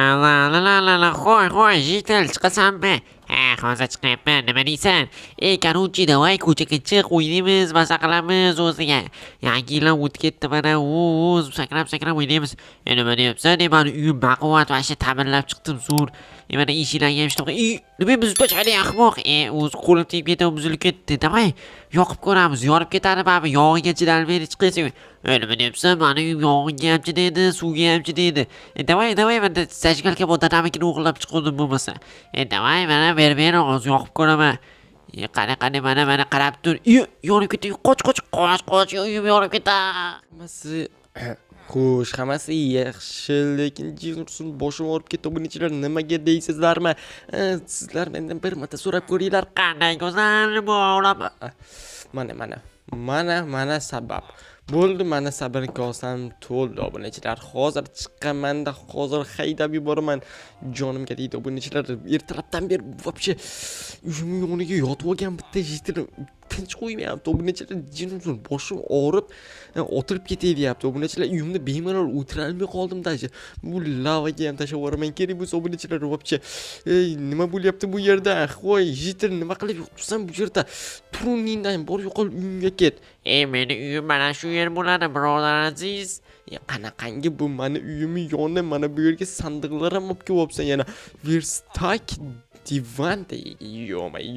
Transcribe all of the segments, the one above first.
La la la la la qo'y yigitlar chiqasanmi? Ha, hozir chiqyapman. Nima deysan? Ey, короче, давай ko'chaga chiq, o'ynaymiz, maza qilamiz o'ziga. Yangi yil o'tib ketdi mana, sakrab o'ynaymiz. Nima deyapsan? Mani uyim baquvvat, vasha ta'mirlab chiqdim zo'r. Mana eshiklarga ham ishtoq. Nima buzib chayli ahmoq. O'zi qo'lim tegib ketib buzilib ketdi. Davay, yoqib ko'ramiz. Yorib ketadi baribir. Yog'iga chidalmaydi chiqasan. Nima deyapsan? Mani uyim yog'iga ham chidaydi, suvga ham chidaydi. Davay, mana zajgalga bu dadamnikini o'g'irlab chiqdim bo'lmasa. Davay, mana ber hozir yoqib ko'raman. Qani mana qarab tur. Yonib ketdi. Qoch, uyim yonib ketdi. Hammasi yaxshi, lekin Jinursun boshim og'rib ketdi. Bunichilar nimaga deysizlarmi? Sizlar mendan bir marta so'rab ko'ringlar. Qanday go'zal bo'laman. Mana sabab. Bo'ldi, mana sabr kosam to'ldi. Obunachilar hozir chiqqanman-da, hozir haydab yuboraman. Jonimga deydi obunachilar. Ertalabdan beri вообще uyim yoniga yotib olgan bitta jitir tinch qo'ymayapti. Obunachilar Jinursun boshim og'rib, o'tirib ketay deyapti. Obunachilar uyimda bemalol o'tira olmay qoldim-da. Bu lavaga ham tashlab yuboraman kerak bu obunachilar вообще. Nima bo'lyapti bu yerda? Qo'y, jitir nima qilib yotibsan bu yerda? Turuningdan bor yo'qol uyingga ket. Meni uyim mana shu yer bo'ladi, birodar aziz. Qanaqangi bu mani uyimni yoni, mana bu yerga sandiqlar ham olib kelibsan yana. Verstak divan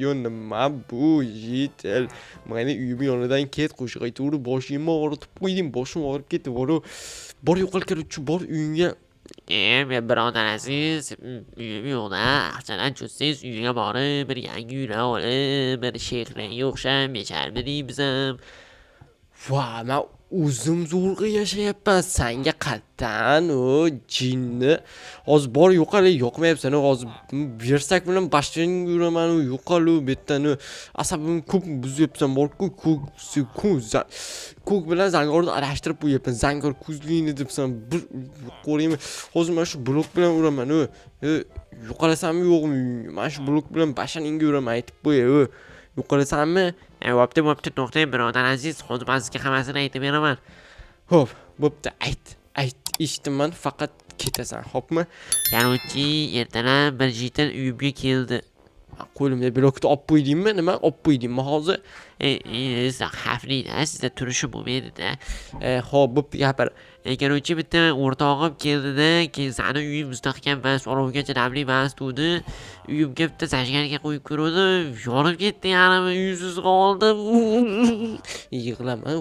yo nima bu jitel. Mani uyimni yonidan ket, qo'shiq aytib boshimni og'ritib qo'ydim, boshim og'rib ketdi. Bor yo'qol kiruvchi bor uyingga. Birodar aziz, uyim yo'qda. Aqchadan cho'zsangiz uyga borib, bir yangi uylar olib, bir shehraga o'xshab yasharmidik ham. Men o'zim zo'rg'a yashayapman. Senga qattan o jinni. Hozir bor yo'qol, yoqmayapsan. Hozir bersak bilan bashlang yuraman, yo'qol u betdan asabim ko'p buzyapsan. Bor-ku ko'k bilan zangorni aralashtirib qo'yapman. Zangor ko'zligini debsan. Bir qo'raymi. Hozir men shu blok bilan uraman. Yo'qolasammi yo'qmi? Men shu blok bilan bashaningga uraman, aytib qo'y. Yo'qolasanmi? Bo'pti, to'xtang birodar aziz. Hozir sizga hammasini aytib beraman. Xo'p, bo'pti, ayt. Eshitdim, faqat ketasan, xo'pmi? Yarochi, ertalab bir jitil uyimga keldi. Qo'limda blokni olib qo'ydingmi? Nima olib qo'ydingmi hozir? Xavfli-da, sizda turishi bo'lmaydi-da. Xo'p, bo'pti, gapir. Yarochi bitta o'rtog'im keldi-da, keyin sani uying mustahkam emas, olovga chidamli emas degdi. Uyimga bitta zajgarga qo'yib ko'rdi, yonib ketdi, yarimi uysiz qoldim. Yig'lama,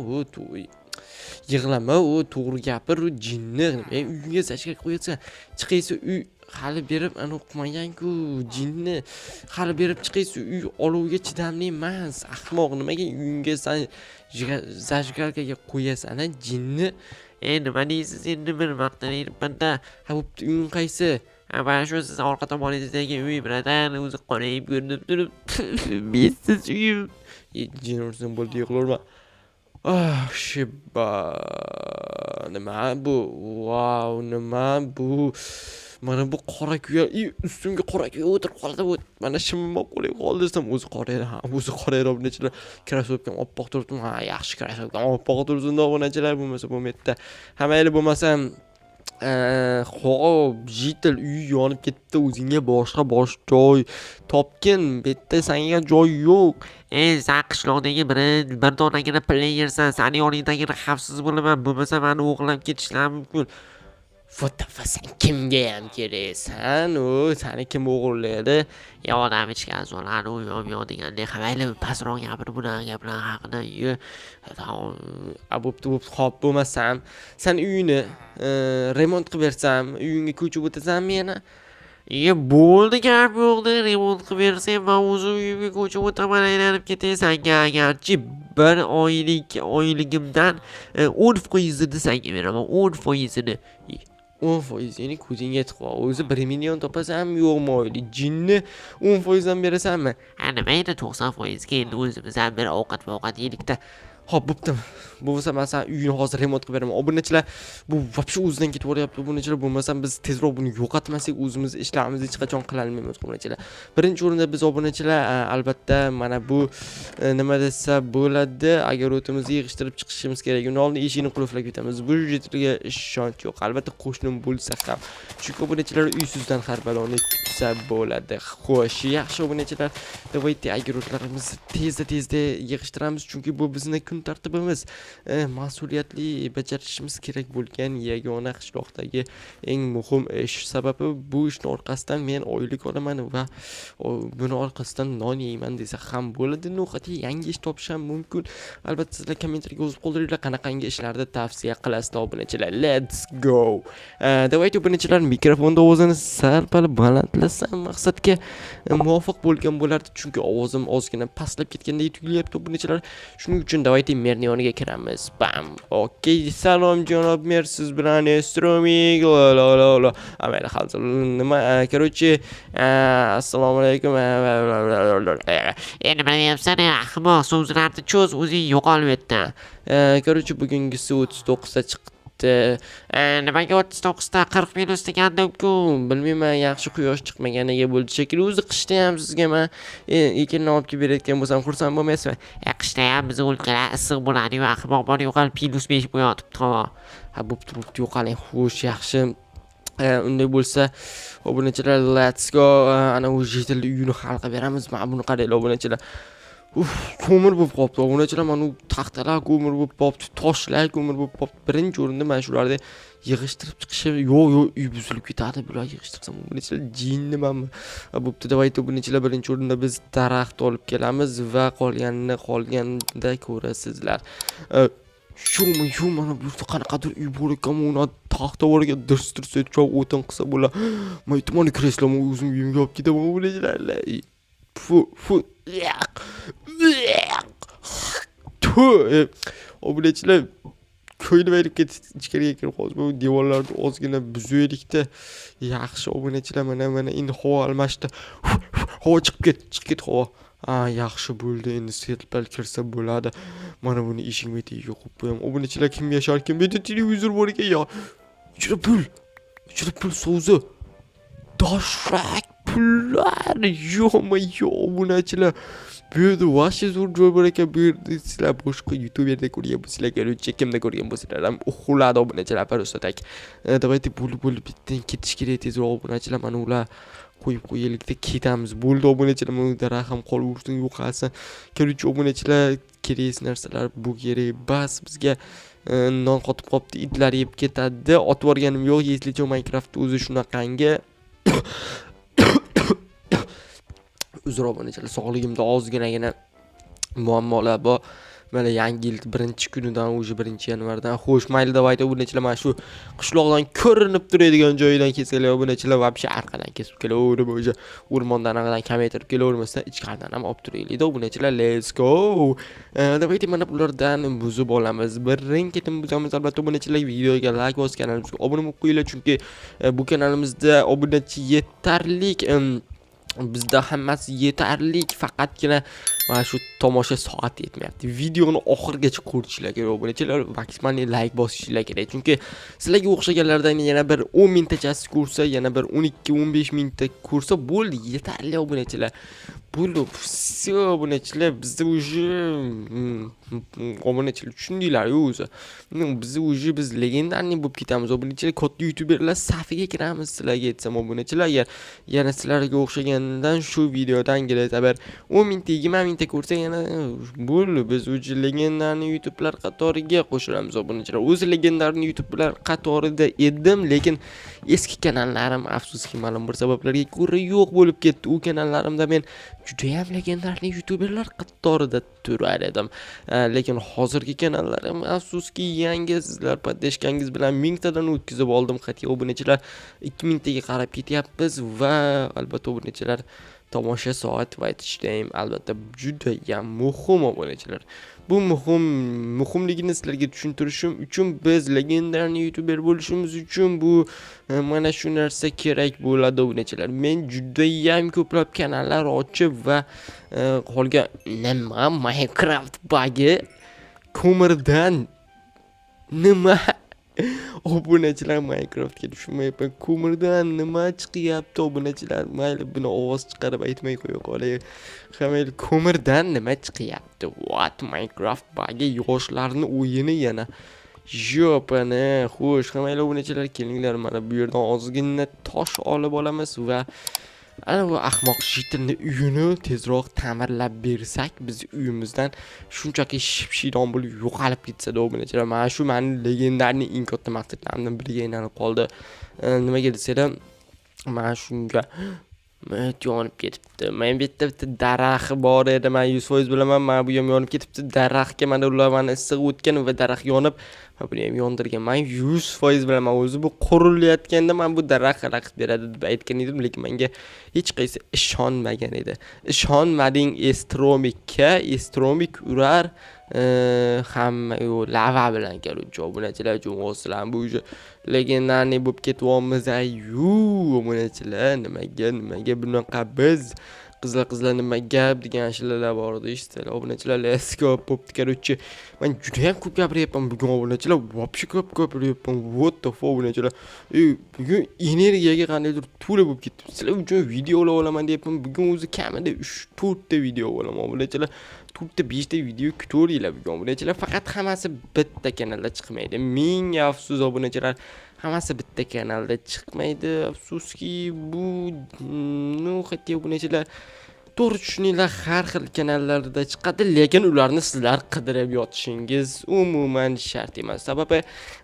to'g'ri gapir, jinni. Uyingga zajgar qo'yatsan, chiqaysa uy hali berib o'qimagan-ku, jinni. Hali berib chiqaysa uy olovga chidamli emas. Ahmoq, nimaga uyingga san zajgarga qo'yasan, jinni? Nima deysiz endi, bir maqtanayapman-da. Bo'pti, uying qaysi? Mana shu siz orqa tomoningizdagi uy, birodar, o'zi qorayib ko'rinib turibdi. Mensiz uyim. Jinursun bo'ldi, yig'larma. Shiba. Nima bu? Wow, nima bu? Mana bu qora kuya, ustimga qora kuya o'tirib qoldi. Mana shimmoq qo'lib qoldi desam, o'zi qoraydi, obunachilar. Krasovkam oppoq turibdi. Yaxshi krasovkam oppoq tursin-da obunachilar, bo'lmasa bo'lmaydi. Mayli bo'lmasa, xo'p, jitil uy yonib ketdi, o'zingga boshqa joy topgin. Bu yerda senga joy yo'q. Sen qishloqdagi bir donagina playersan, seni yoningdagina xavfsiz bo'laman, bo'lmasa meni o'g'irlab ketishlari mumkin. Sen kimga ham keraksan? Seni kim o'g'irlaydi? Odam ichgan so'lani u degandek, mayli pastroq gapir bunaqa gaplar haqida. Bo'pti, xo'p, bo'lmasam, sen uyini remont qilib bersam, uyingga ko'chib o'tasanmi yana? Bo'ldi, gap yo'qda, remont qilib bersam, men o'zi uyimga ko'chib o'taman, aylanib ketay. Senga agarchi bir oyligimdan 10% senga beraman, 10%. 10%ni ko'zingga tiqib, o'zi 1 million topasanmi yo'qmi oylik? Jinni 10% dan berasanmi? Nima edi 90% ga endi o'zimiz ham bir ovqat yeylikda. Hop, bo'pti. Bo'lmasa men uyini hozir remont qilib beraman. Obunachilar, bu вообще o'zidan ketib boryapti. Obunachilar, bo'lmasa biz tezroq buni yo'qotmasak, o'zimiz ishlarimizni hech qachon qila olmaymiz, obunachilar. Birinchi o'rinda biz obunachilar, albatta mana bu nima desa bo'ladi, agar o'timizni yig'ishtirib chiqishimiz kerak. Uni oldin eshikni qulflab ketamiz. Bu yerga ishonch yo'q. Albatta qo'shnim bo'lsa ham. Chunki obunachilar uysizdan har baloni kutsa bo'ladi. Xo'sh, yaxshi obunachilar, давайте agentlarimizni tezda yig'ishtiramiz, chunki bu bizning kun tartibimiz. Mas'uliyatli bajarishimiz kerak bo'lgan yagona qishloqdagi eng muhim ish. Sababi bu ishning orqasidan men oylik olaman va buni orqasidan non yeyman desa ham bo'ladi. No'xati yangi ish topishim mumkin. Albatta sizlar kommentariyga yozib qoldiringlar, qanaqangi ishlarni tavsiya qilasizlar obunachilar. Let's go. Давайте obunachilar, mikrofon ovozini sal-pal balandlasam maqsadga muvofiq bo'lgan bo'lardi, chunki ovozim ozgina pastlab ketgandek tuyulyapti obunachilar. Shuning uchun давайте merni yoniga kiramiz. Bam. Okey, salom janob mer, siz bilan Stroming. La. Amayli hozir nima, короче, assalomu alaykum. Nima deyapsan, ahmoq, so'zlarni cho'z, o'zing yo'qolib ketding. Короче, bugungisi 39 ta chiqdi. Nimaga 39 ta 40 minus degandim-ku? Bilmayman, yaxshi quyosh chiqmaganiga bo'ldi shekilli. O'zi qishda ham sizga men ekinni olib kelib berayotgan bo'lsam xursand bo'lmaysizmi? Qishda ham biz o'lkalar issiq bo'ladi-yu, ahmoq bor yo'qolib -5 bo'yotibdi. Ha, bo'pti, yo'qoling. Xo'sh, yaxshi. Unday bo'lsa, obunachilar, let's go. Ana u yetilli uyini hal qilib beramiz. Mana buni qaranglar obunachilar. Ko'mir bo'lib qolibdi. Obunachilar, mana u taxtalar ko'mir bo'lib qolibdi, toshlar ko'mir bo'lib qolibdi. Birinchi o'rinda men shularni yig'ishtirib chiqishim, yo'q, uy buzilib ketadi. Bular yig'ishtirsam obunachilar jinnimanmi? Bo'pti, davayt obunachilar, birinchi o'rinda biz daraxt olib kelamiz va qolganda ko'rasizlar. Shu mana bu yerda qanaqadir uy bor ekan, uni taxta bor ekan, dirs-dirs etib o'tin qilsa bo'lar. Men aytmoqni kreslomni o'zim uyimga olib ketaman obunachilar. Obunachilar, ko'ylab aytib ketib ichkariga kirib hozir bu devorlarni ozgina buzaylikda. Yaxshi obunachilar, mana endi havo almashdi. Havo chiqib ket havo. Yaxshi bo'ldi, endi sirtpal kirsa bo'ladi. Mana buni eshigimga qo'yib qo'yam. Obunachilar, kim yashar, kim bu yerda televizor bor ekan ya. Ichida pul so'zi. Doshrak pullar. Yo'q, obunachilar. Bu yerda vashi zo'r joy bor ekan. Bu yerda sizlar boshqa YouTuberda ko'rgan bo'lsanglar, garchi kimda ko'rgan bo'lsanglar ham uxladi obunachilar, parostatak. Давайте bo'lib bitdan ketish kerak tezroq obunachilar. Mana ular qo'yib qo'yaylikda ketamiz. Bo'ldi obunachilar, bu daraxt ham qolib ursin, yo'qolsin. Garchi obunachilar, kerak narsalar bu kerak. Bas bizga non qotib qopti, itlar yeb ketadi. Otib borganim yo'q, eslicha Minecraft o'zi shunaqangi. Uzr obunachilar, sog'ligimda ozginagina muammolar bor. Mana yangi yil birinchi kunidan, o'sha 1-yanvardan. Xo'sh, mayli, davayda obunachilar, mana shu qishloqdan ko'rinib turadigan joyidan kesalar obunachilar, вообще arqadan kesib kelaverib, o'sha o'rmondan anadan kamaytirib kelavermasdan ichkaridan ham olib turaylik obunachilar. Let's go. Davayda mana bulardan buzib olamiz. Birin-ketin buzamiz. Albatta obunachilar, videoga like bosib, kanalimizga obuna bo'lib qo'yinglar, chunki bu kanalimizda obunachi yetarlik. Bizda hammasi yetarlik, faqatgina mana shu tomosha soat yetmayapti. Videoni oxirigacha ko'rishinglar kerak obunachilar, maksimaliy like bosishinglar kerak. Chunki sizlarga o'xshaganlardan yana bir 10 mingtachasi ko'rsa, yana bir 12-15 mingta ko'rsa bo'ldi, yetarli obunachilar. Bo'ldi, все obunachilar, bizda уже obunachilar tushundinglar-ku o'zi. Biz legendarniy bo'lib ketamiz obunachilar, katta youtuberlar safiga kiramiz sizlarga aytsam obunachilar. Agar yana sizlarga o'xshagandan shu videodan keladi, bir 10 mingta, 20 mingta ko'rsa yana bo'ldi, biz o'zi legendarniy youtuberlar qatoriga qo'shilamiz obunachilar. O'zi legendarniy youtuberlar qatorida edim, lekin eski kanallarim afsuski ma'lum bir sabablarga ko'ra yo'q bo'lib ketdi. U kanallarimda men juda ham legendarniy youtuberlar qatorida turar edim. Lekin hozirgi kanallarim afsuski yangi, sizlar podeshkangiz bilan 1000 tadan o'tkazib oldim. Qat'iy obunachilar 2000 taga qarab ketyapmiz va albatta obunachilar, tomosha soat va aytishdayim, albatta juda ham muhim obunachilar. Bu muhimligini sizlarga tushuntirishim uchun, biz legendarniy youtuber bo'lishimiz uchun bu mana shu narsa kerak bo'ladi obunachilar. Men juda ham ko'plab kanallar ochib va qolgan nima Minecraft bug'i ko'mirdan nima obunachilar Minecraftga tushmayapman. Ko'mirdan nima chiqyapti obunachilar? Mayli, buni ovoz chiqarib aytmay qo'ya qolay. Mayli, ko'mirdan nima chiqyapti? What? Minecraft bagi yoshlarning o'yini yana. Jopani, xo'sh, mayli obunachilar, kelinglar, mana bu yerdan ozgina tosh olib olamiz va ana bu ahmoq shitilni uyini tezroq ta'mirlab bersak, biz uyimizdan shunchaki shipshidon bo'lib yo'qolib ketsa obunachilar. Mana shu meni legendarniy eng katta maqsadlarimdan biriga aylanib qoldi. Nimaga desanglar, mana shunga yonib ketibdi. Men bitta daraxt bor edi, men 100% bilaman. Mana bu ham yonib ketibdi. Daraxtga mana ular meni issiq o'tgan va daraxt yonib, buni ham yondirgan. Men 100% bilaman. O'zi bu qurilayotganda men bu daraxt xalaqit beradi deb aytgan edim, lekin menga hech qaysi ishonmagan edi. Ishonmading Estromikka, Estromik urar hamma lava bilan keluvchi obunachilar jo'ng'oslar bu legendarniy bo'lib ketyapmiz. Ayu obunachilar, nimaga bunaqa biz qizlar nima gap degan ashulalar bor edi, eshitdilar obunachilar. Let's go bo'pti. Korоче, men juda ham ko'p gapiryapman bugun obunachilar. Вообще ko'p gapiryapman. What the fuck obunachilar. Bugun energiyaga qandaydir to'la bo'lib ketdim. Sizlar uchun videolar olaman deyapman. Bugun o'zi kamida 3-4 ta video olaman obunachilar. 4 ta 5 ta video kutaveringlar bugun obunachilar. Faqat hammasi bitta kanalda chiqmaydi. Ming afsus obunachilar. Hammasi bitta kanalda chiqmaydi. Afsuski bu hatto obunachilar to'g'ri tushuninglar, har xil kanallarda chiqadi, lekin ularni sizlar qidirib yotishingiz umuman shart emas. Sababi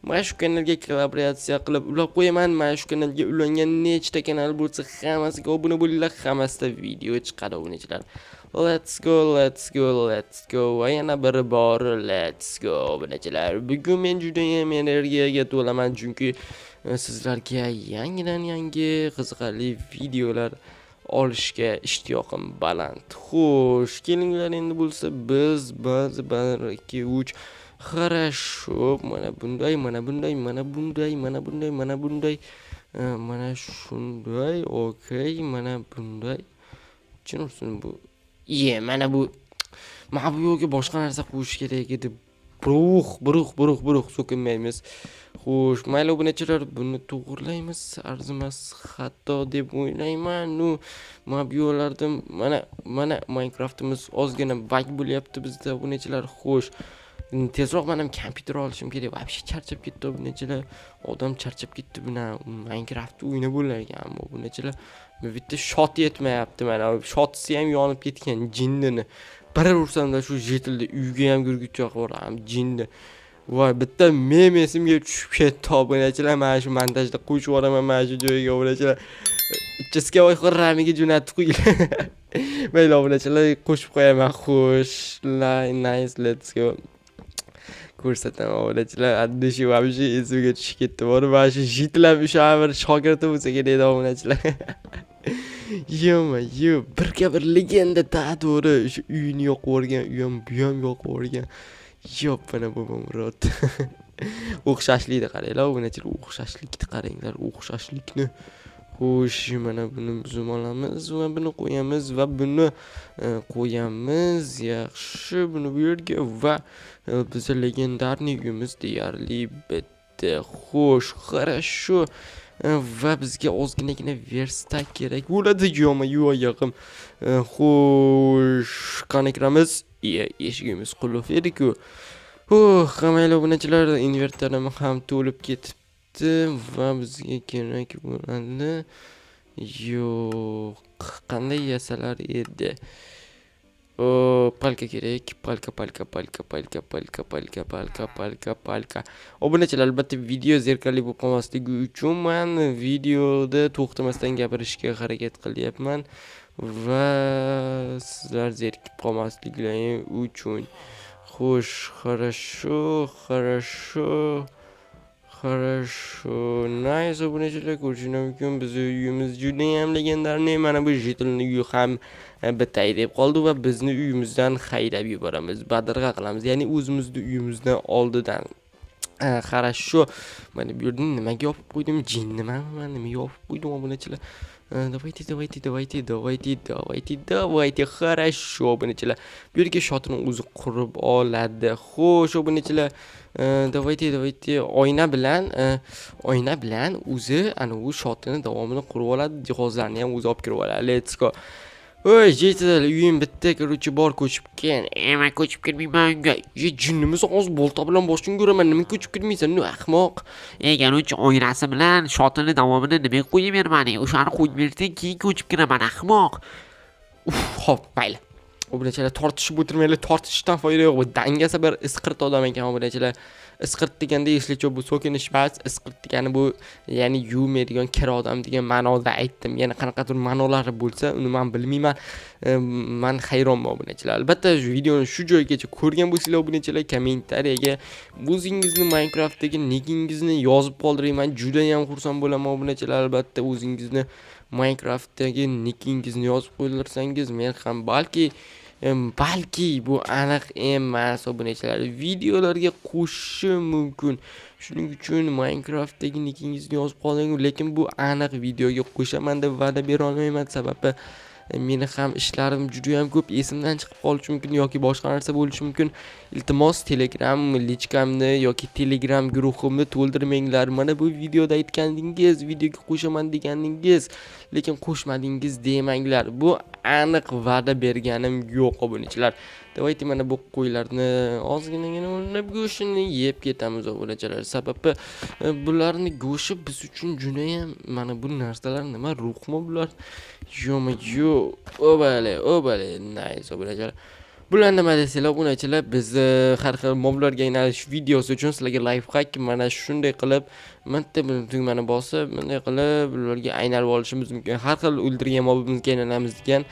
mana shu kanalga kollaboratsiya qilib ulab qo'yaman. Mana shu kanalga ulangan nechta kanal bo'lsa, hammasiga obuna bo'linglar, hammasida video chiqadi obunachilar. Let's go. Va yana bir bor let's go obunachilar. Bugun men juda ham energiyaga to'laman, chunki sizlarga yangi qiziqarli videolar olishga ishtiyoqim baland. Xo'sh, kelinglar endi bo'lsa biz 1 2 3 хорошо, mana bunday, mana shunday, okey, mana bunday. Tushunursiz bu? Mana bu yo'lga boshqa narsa qo'yish kerak edi. Buruq so'kinmaymiz. Xo'sh, mayli obunachilar, buni to'g'rilaymiz. Arzimas xato deb o'ylayman. Mana bu yo'llarda mana Minecraftimiz ozgina bug bo'lyapti bizda obunachilar. Xo'sh, tezroq men ham kompyuter olishim kerak. Вообще charchab ketdi obunachilar. Odam charchab ketdi buni Minecraft o'ynab bo'larkan obunachilar. Bitta shot yetmayapti mana. Shotsi ham yonib ketgan jinnini. Bir ursamda shu jetildi uyga ham gurgutchoq bor, ham jinni. Voy, bitta mem esimga tushib ketdi obunachilar. Mana shu montajda qo'yib yuboraman mana shu joyga obunachilar. Chiskavoy xirramiga jo'natib qo'yinglar. Mayli obunachilar, qo'shib qo'yaman. Xo'sh, nice, let's go. Ko'rsataman obunachilar. Addishi вообще esimga tushib ketdi. Bor, mana shu jitlab o'sha bir shogirdi bo'lsa kerak obunachilar. Bir legenda to'g'ri, o'sha uyini yoqib o'rgan, bu ham yoqib o'rgan. Yopana Murod. O'xshashlikni qaranglar, obunachilar, o'xshashlikni qaranglar, o'xshashlikni. Xo'sh, mana buni buzib olamiz va buni qo'yamiz va buni qo'yamiz. Yaxshi, buni bu yerga va biz legendarniy uyimiz deyarli bitta. Xo'sh, хорошо. Va bizga ozginagina verstak kerak bo'ladi. Yo'q. Xo'sh, qani kiramiz? Eshigimiz qulf edi-ku. Mayli obunachilar, invertorim ham to'lib ketibdi va bizga kerak bo'ladi. Yo'q, qanday yasalar edi? Palka kerak. Palka. Obunachilar, albatta video zerkarli bo'lib qolmasligi uchun men videoda to'xtamasdan gapirishga harakat qilyapman va sizlar zerikib qolmasliklaring uchun. Xo'sh, хорошо. Nice obunachilar, ko'rishingiz mumkin biz uyimiz juda ham legendarniy. Mana bu jetilni uyi ham bitay deb qoldi va bizni uyimizdan haydab yuboramiz. Badirg'a qilamiz. Ya'ni o'zimizni uyimizdan oldidan. Хорошо. Mana bu yerni nimaga yopib qo'ydim? Jinnimi? Nima yopib qo'ydim obunachilar? Давайте. Хорошо, obunachilar. Bu yerga shotini o'zi qurib oladi. Xo'sh, obunachilar. Давайте. Oyna bilan o'zi ana u shotini davomini qurib oladi. Jihozlarni ham o'zi olib kirib oladi. Let's go. Oy, jetil, uyim bitta, kiruvchi bor, ko'chib kel. Men ko'chib kirmayman unga. Jinnimiz og'iz bolta bilan boshini ko'raman. Nima ko'chib kirmaysan? Nu ahmoq. Garuvchi oynasi bilan shotini davomini nima qo'yib bermani? O'shani qo'yib bersang, keyin ko'chib kiraman, ahmoq. Xo'p, mayli. Obunachilar tortishib o'tirmaylar, tortishdan foyda yo'q. Bu dangasa bir isqirt odam ekan obunachilar. Isqirt deganda eslicha bu so'kinish emas, isqirt degani bu ya'ni yumaydigan kir odam degan ma'noda aytdim. Yana qanaqadir ma'nolari bo'lsa, uni men bilmayman. Men hayronman obunachilar. Albatta, videoni shu joygacha ko'rgan bo'lsanglar obunachilar, kommentariyaga o'zingizni Minecraftdagi nikingizni yozib qoldiring. Men juda ham xursand bo'laman obunachilar. Albatta, o'zingizni Minecraftdagi nikingizni yozib qo'ydirsangiz, men ham balki bu aniq emas obunachilar, videolarga qo'shishim mumkin. Shuning uchun Minecraftdagi nikingizni yozib qoling, lekin bu aniq videoga qo'shaman deb va'da bera olmayman, sababi meni ham ishlarim juda ham ko'p, esimdan chiqib qolishi mumkin yoki boshqa narsa bo'lishi mumkin. Iltimos Telegram lichkamni yoki Telegram guruhimni to'ldirmanglar. Mana bu videoda aytganingiz, videoga qo'shaman deganingiz, lekin qo'shmadingiz demanglar. Bu aniq va'da berganim yo'q obunachilar. Davayte mana bu qo'ylarni ozginagina o'rnab go'shtini yeb ketamiz obunachilar. Sababi bularni go'shti biz uchun juda ham mana bu narsalar nima ruhmi bular? Yo, obale, nice obunachilar. Bular nima desanglar obunachilar, biz har xil moblarga aylanish videosi uchun sizlarga life hack mana shunday qilib bitta tugmani bosib, bunday qilib ularga aylanib olishimiz mumkin. Har xil o'ldirgan mobimizga aylanamiz degan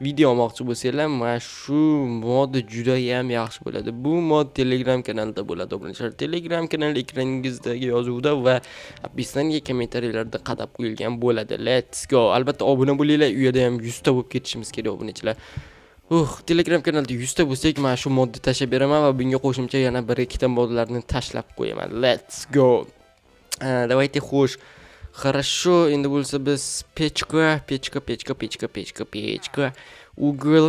video olmoqchi bo'lsanglar, mana shu mod juda ham yaxshi bo'ladi. Bu mod Telegram kanalida bo'ladi obunachilar. Telegram kanali ekraningizdagi yozuvda va opisiyaga kommentariyalarda qadab qo'yilgan bo'ladi. Let's go. Albatta obuna bo'linglar, u yerda ham 100 ta bo'lib ketishimiz kerak obunachilar. Telegram kanalida 100 ta bo'lsak, men shu modni tashlab beraman va bunga qo'shimcha yana 1-2 ta modlarni tashlab qo'yaman. Let's go. Давайте xo'sh. Хорошо, endi bo'lsa biz pechka, uгол,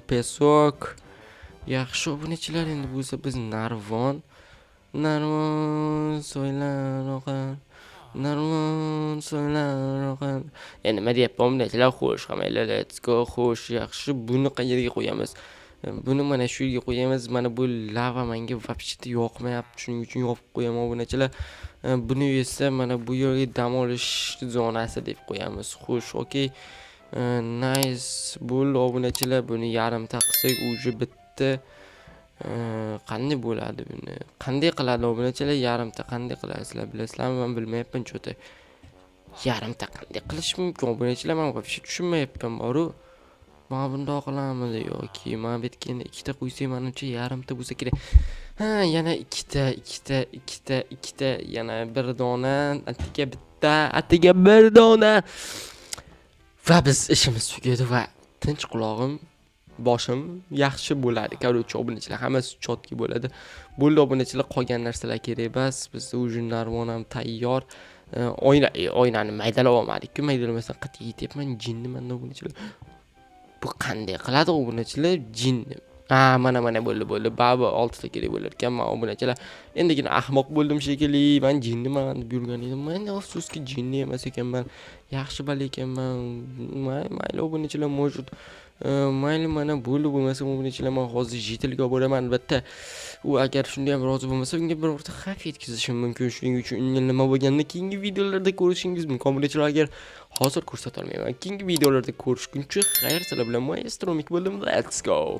pesok. Yaxshi obunachilar, endi bo'lsa biz narvon so'ylar. Endi nima deyapman obunachilar? Xo'sh, hammanglar let's go. Xo'sh, yaxshi. Buni qayerga qo'yamiz? Buni mana shu yerga qo'yamiz. Mana bu lava menga вообще yoqmayapti. Shuning uchun yopib qo'yaman obunachilar. Buni esa mana bu yerga dam olish zonasi deb qo'yamiz. Xo'sh, okey. Nice. Bo'ldi obunachilar. Buni yarimta qilsak, uje bitta. Qanday bo'ladi buni? Qanday qiladi obunachilar? Yarimta qanday qilasizlar? Bilasizlarmi? Men bilmayapman cho'ta. Yarimta qanday qilish mumkin obunachilar? Men вообще tushunmayapman. Boru. Mana bundoq qilamizmi yoki mana bu yerga 2 ta qo'ysak, menimcha yarimta bo'lsa kerak. Yana 2 ta, yana bir dona, atiga bir dona. Va biz ishimiz tugadi va tinch qulog'im, boshim yaxshi bo'ladi. Korоче, obunachilar, hammasi chotki bo'ladi. Bo'ldi obunachilar, qolgan narsalar kerak emas. Bizda uje narvon ham tayyor. Oynani maydalab olmadik-ku, maydalamasdan qat'iy yetyapman, jinniman obunachilar. Bu qanday qiladi obunachilar? Jinni. Mana bo'ldi. Baba 6 ta kerak bo'lar ekan. Men obunachilar endigina ahmoq bo'ldim shekilli. Men jinniman deb yurgan edim. Men afsuski jinni emas ekanman. Yaxshi bala ekanman. Mayli obunachilar mavjud. Mayli mana bo'lmasa obunachilar, men hozir jetilga boraman. Albatta, u agar shunday ham rozi bo'lmasa, unga bir o'rta xavf yetkazishim mumkin. Shuning uchun nima bo'lganini keyingi videolarda ko'rishingiz mumkin. Obunachilar, agar hozir ko'rsata olmayman, keyingi videolarda ko'rishguncha xayr, sizlar bilan Maestro Mik bo'ldim. Let's go.